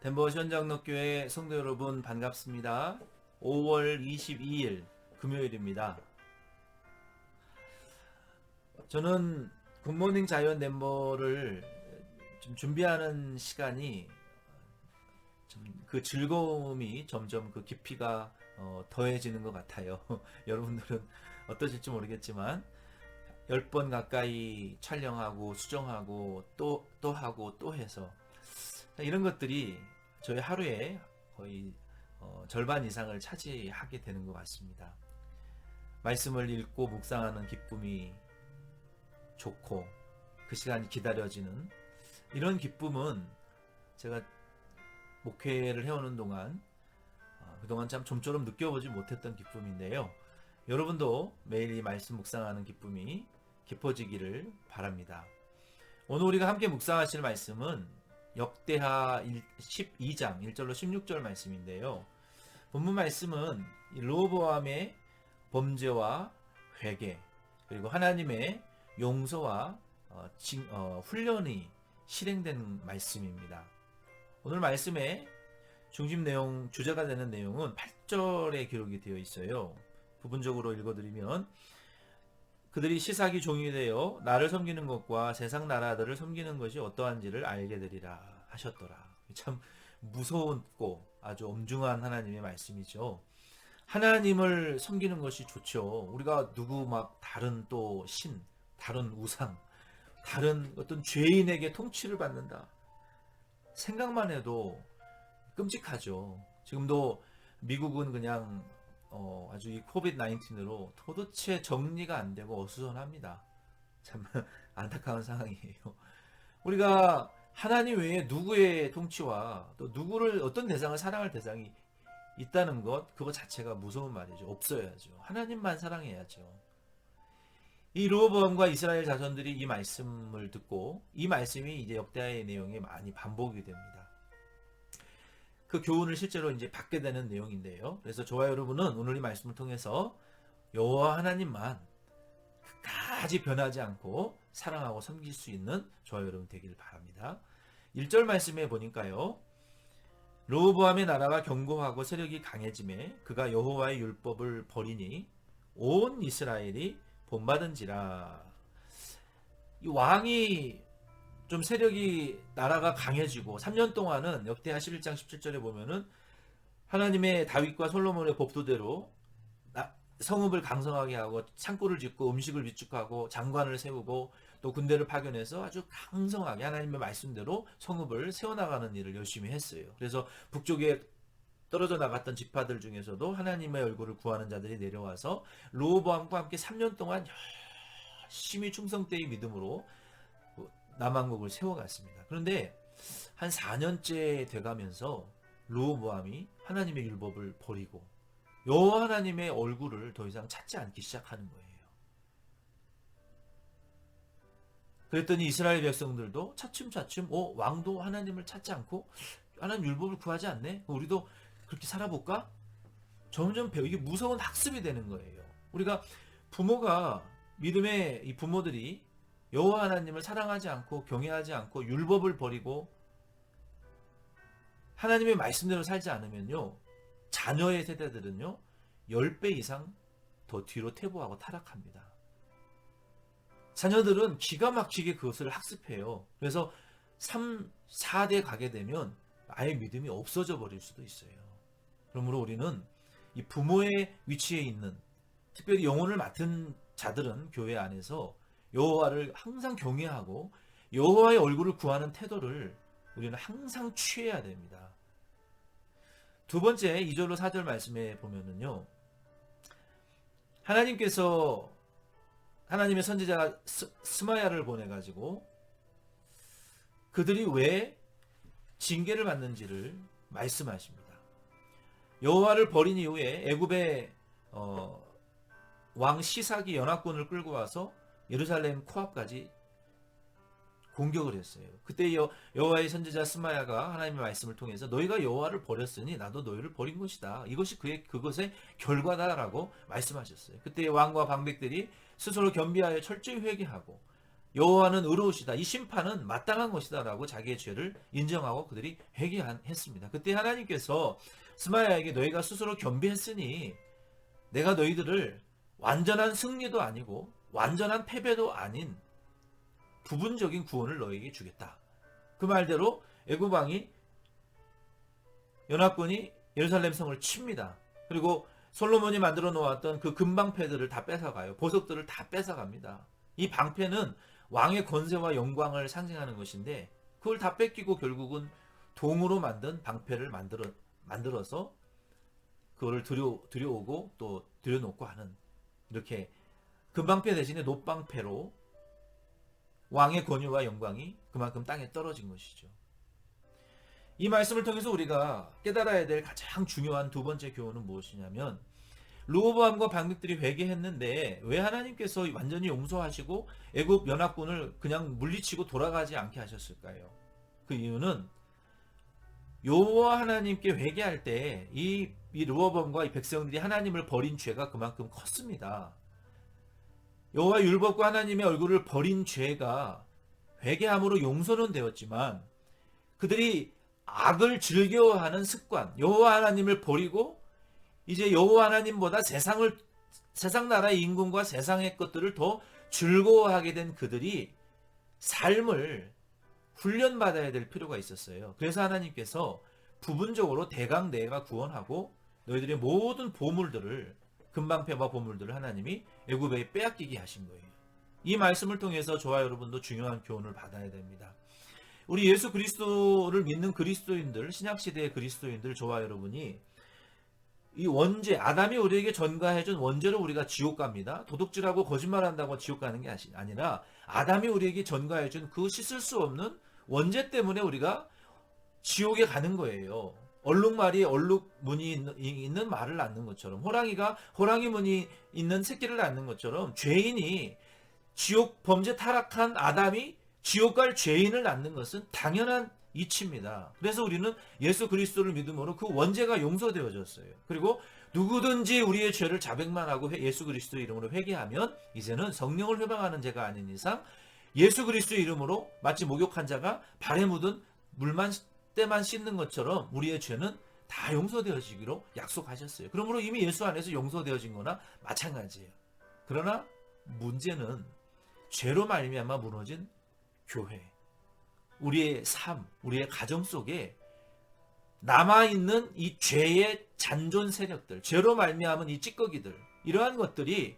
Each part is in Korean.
덴버 시원장로교회 성도 여러분 반갑습니다. 5월 22일 금요일입니다. 저는 굿모닝 자이언 덴버를 좀 준비하는 시간이 그 즐거움이 점점 그 깊이가 더해지는 것 같아요. 여러분들은 어떠실지 모르겠지만 10번 가까이 촬영하고 수정하고 또 하고 또 해서 이런 것들이 저희 하루에 거의 절반 이상을 차지하게 되는 것 같습니다. 말씀을 읽고 묵상하는 기쁨이 좋고 그 시간이 기다려지는 이런 기쁨은 제가 목회를 해오는 동안 그동안 참 좀처럼 느껴보지 못했던 기쁨인데요. 여러분도 매일 이 말씀 묵상하는 기쁨이 깊어지기를 바랍니다. 오늘 우리가 함께 묵상하실 말씀은 역대하 12장 1절로 16절 말씀인데요. 본문 말씀은 르호보암의 범죄와 회개 그리고 하나님의 용서와 훈련이 실행된 말씀입니다. 오늘 말씀의 중심 내용, 주제가 되는 내용은 8절에 기록이 되어 있어요. 부분적으로 읽어드리면 그들이 시삭이 종이 되어 나를 섬기는 것과 세상 나라들을 섬기는 것이 어떠한지를 알게 되리라 하셨더라. 참 무서웠고 아주 엄중한 하나님의 말씀이죠. 하나님을 섬기는 것이 좋죠. 우리가 누구 막 다른 또 신, 다른 우상, 다른 어떤 죄인에게 통치를 받는다. 생각만 해도 끔찍하죠. 지금도 미국은 그냥 아주 이 코비드-19으로 도대체 정리가 안 되고 어수선합니다. 참 안타까운 상황이에요. 우리가 하나님 외에 누구의 통치와 또 누구를 어떤 대상을 사랑할 대상이 있다는 것 그거 자체가 무서운 말이죠. 없어야죠. 하나님만 사랑해야죠. 이 르호보암과 이스라엘 자손들이 이 말씀을 듣고 이 말씀이 이제 역대하의 내용에 많이 반복이 됩니다. 그 교훈을 실제로 이제 받게 되는 내용인데요. 그래서 저와 여러분은 오늘 이 말씀을 통해서 여호와 하나님만 끝까지 변하지 않고 사랑하고 섬길 수 있는 저와 여러분 되기를 바랍니다. 1절 말씀에 보니까요. 르호보암의 나라가 견고하고 세력이 강해지매 그가 여호와의 율법을 버리니 온 이스라엘이 본받은지라. 이 왕이 좀 세력이 나라가 강해지고 3년 동안은 역대하 11장 17절에 보면은 하나님의 다윗과 솔로몬의 법도대로 성읍을 강성하게 하고 창고를 짓고 음식을 비축하고 장관을 세우고 또 군대를 파견해서 아주 강성하게 하나님의 말씀대로 성읍을 세워나가는 일을 열심히 했어요. 그래서 북쪽에 떨어져 나갔던 지파들 중에서도 하나님의 얼굴을 구하는 자들이 내려와서 르호보암과 함께 3년 동안 열심히 충성되의 믿음으로 남왕국을 세워갔습니다. 그런데 한 4년째 돼가면서 르호보암이 하나님의 율법을 버리고 여호와 하나님의 얼굴을 더 이상 찾지 않기 시작하는 거예요. 그랬더니 이스라엘 백성들도 차츰차츰 왕도 하나님을 찾지 않고 하나님 율법을 구하지 않네? 우리도 그렇게 살아볼까? 점점 이게 무서운 학습이 되는 거예요. 우리가 부모가 믿음의 이 부모들이 여호와 하나님을 사랑하지 않고 경외하지 않고 율법을 버리고 하나님의 말씀대로 살지 않으면요. 자녀의 세대들은요. 10배 이상 더 뒤로 퇴보하고 타락합니다. 자녀들은 기가 막히게 그것을 학습해요. 그래서 3, 4대 가게 되면 아예 믿음이 없어져 버릴 수도 있어요. 그러므로 우리는 이 부모의 위치에 있는 특별히 영혼을 맡은 자들은 교회 안에서 여호와를 항상 경외하고 여호와의 얼굴을 구하는 태도를 우리는 항상 취해야 됩니다. 두 번째 2절로 4절 말씀에 보면은요. 하나님께서 하나님의 선지자 스마야를 보내가지고 그들이 왜 징계를 받는지를 말씀하십니다. 여호와를 버린 이후에 애굽의 왕 시삭이 연합군을 끌고 와서 예루살렘 코앞까지 공격을 했어요. 그때 여호와의 선지자 스마야가 하나님의 말씀을 통해서 너희가 여호와를 버렸으니 나도 너희를 버린 것이다. 이것이 그것의 결과다라고 말씀하셨어요. 그때 왕과 방백들이 스스로 겸비하여 철저히 회개하고 여호와는 의로우시다. 이 심판은 마땅한 것이다라고 자기의 죄를 인정하고 그들이 회개했습니다. 그때 하나님께서 스마야에게 너희가 스스로 겸비했으니 내가 너희들을 완전한 승리도 아니고 완전한 패배도 아닌 부분적인 구원을 너희에게 주겠다. 그 말대로 애굽 왕이 연합군이 예루살렘 성을 칩니다. 그리고 솔로몬이 만들어 놓았던 그 금방패들을 다 뺏어가요. 보석들을 다 뺏어갑니다. 이 방패는 왕의 권세와 영광을 상징하는 것인데 그걸 다 뺏기고 결국은 동으로 만든 방패를 만들어서 그거를 들여오고 또 들여놓고 하는, 이렇게 금방패 대신에 놋방패로 왕의 권위와 영광이 그만큼 땅에 떨어진 것이죠. 이 말씀을 통해서 우리가 깨달아야 될 가장 중요한 두 번째 교훈은 무엇이냐면, 르호보암과 방백들이 회개했는데 왜 하나님께서 완전히 용서하시고 애굽 연합군을 그냥 물리치고 돌아가지 않게 하셨을까요? 그 이유는 여호와 하나님께 회개할 때 이 르호보암과 이 백성들이 하나님을 버린 죄가 그만큼 컸습니다. 여호와 율법과 하나님의 얼굴을 버린 죄가 회개함으로 용서는 되었지만 그들이 악을 즐겨하는 습관, 여호와 하나님을 버리고 이제 여호와 하나님보다 세상 나라의 임금과 세상의 것들을 더 즐거워하게 된 그들이 삶을 훈련받아야 될 필요가 있었어요. 그래서 하나님께서 부분적으로 대강 내가 구원하고 너희들의 모든 보물들을, 금방패와 보물들을 하나님이 애굽에 빼앗기게 하신 거예요. 이 말씀을 통해서 저와 여러분도 중요한 교훈을 받아야 됩니다. 우리 예수 그리스도를 믿는 그리스도인들, 신약시대의 그리스도인들, 저와 여러분이 이 원죄, 아담이 우리에게 전가해준 원죄로 우리가 지옥 갑니다. 도둑질하고 거짓말한다고 지옥 가는 게 아니라 아담이 우리에게 전가해준 그 씻을 수 없는 원죄 때문에 우리가 지옥에 가는 거예요. 얼룩말이 얼룩무늬 있는 말을 낳는 것처럼, 호랑이가 호랑이 무늬 있는 새끼를 낳는 것처럼 죄인이, 지옥 범죄 타락한 아담이 지옥 갈 죄인을 낳는 것은 당연한 이치입니다. 그래서 우리는 예수 그리스도를 믿음으로 그 원죄가 용서되어졌어요. 그리고 누구든지 우리의 죄를 자백만 하고 예수 그리스도 이름으로 회개하면 이제는 성령을 회방하는 죄가 아닌 이상 예수 그리스도 이름으로 마치 목욕한 자가 발에 묻은 때만 씻는 것처럼 우리의 죄는 다 용서되어지기로 약속하셨어요. 그러므로 이미 예수 안에서 용서되어진 거나 마찬가지예요. 그러나 문제는 죄로 말미암아 무너진 교회, 우리의 삶, 우리의 가정 속에 남아있는 이 죄의 잔존 세력들, 죄로 말미암은 이 찌꺼기들, 이러한 것들이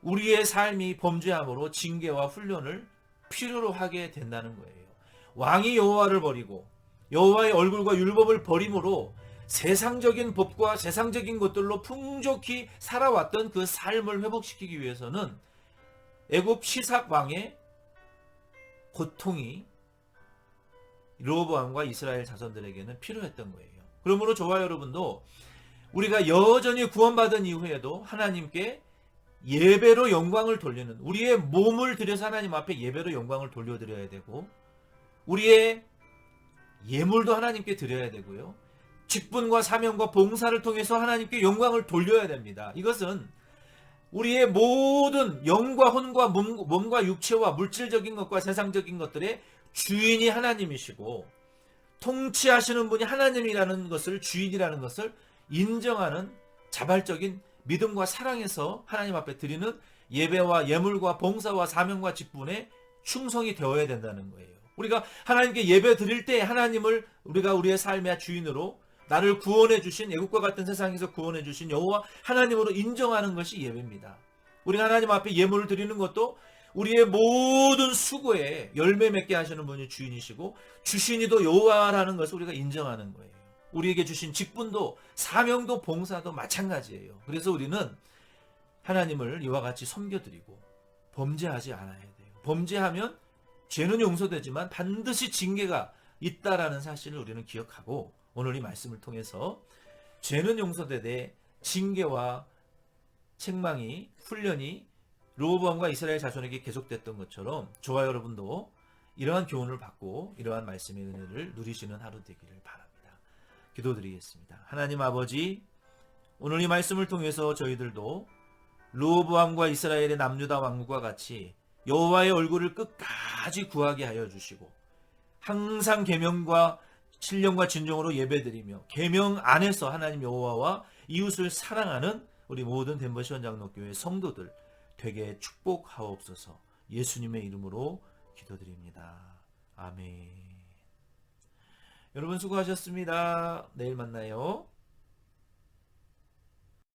우리의 삶이 범죄함으로 징계와 훈련을 필요로 하게 된다는 거예요. 왕이 여호와를 버리고 여호와의 얼굴과 율법을 버림으로 세상적인 법과 세상적인 것들로 풍족히 살아왔던 그 삶을 회복시키기 위해서는 애굽 시삭 왕의 고통이 르호보암과 이스라엘 자손들에게는 필요했던 거예요. 그러므로 저와 여러분도 우리가 여전히 구원받은 이후에도 하나님께 예배로 영광을 돌리는, 우리의 몸을 들여서 하나님 앞에 예배로 영광을 돌려드려야 되고, 우리의 예물도 하나님께 드려야 되고요, 직분과 사명과 봉사를 통해서 하나님께 영광을 돌려야 됩니다. 이것은 우리의 모든 영과 혼과 몸과 육체와 물질적인 것과 세상적인 것들의 주인이 하나님이시고 통치하시는 분이 하나님이라는 것을, 주인이라는 것을 인정하는 자발적인 믿음과 사랑에서 하나님 앞에 드리는 예배와 예물과 봉사와 사명과 직분에 충성이 되어야 된다는 거예요. 우리가 하나님께 예배 드릴 때 하나님을 우리가 우리의 삶의 주인으로, 나를 구원해 주신, 애국과 같은 세상에서 구원해 주신 여호와 하나님으로 인정하는 것이 예배입니다. 우리가 하나님 앞에 예물을 드리는 것도 우리의 모든 수고에 열매 맺게 하시는 분이 주인이시고 주신이도 여호와라는 것을 우리가 인정하는 거예요. 우리에게 주신 직분도 사명도 봉사도 마찬가지예요. 그래서 우리는 하나님을 이와 같이 섬겨드리고 범죄하지 않아야 돼요. 범죄하면 죄는 용서되지만 반드시 징계가 있다라는 사실을 우리는 기억하고, 오늘 이 말씀을 통해서 죄는 용서되되 징계와 책망이, 훈련이 르호보암과 이스라엘 자손에게 계속됐던 것처럼 저와 여러분도 이러한 교훈을 받고 이러한 말씀의 은혜를 누리시는 하루 되기를 바랍니다. 기도드리겠습니다. 하나님 아버지, 오늘 이 말씀을 통해서 저희들도 르호보암과 이스라엘의 남유다 왕국과 같이 여호와의 얼굴을 끝까지 구하게 하여 주시고 항상 계명과 신령과 진정으로 예배드리며 계명 안에서 하나님 여호와와 이웃을 사랑하는 우리 모든 덴버시원 장로교회 성도들 되게 축복하옵소서. 예수님의 이름으로 기도드립니다. 아멘. 여러분 수고하셨습니다. 내일 만나요.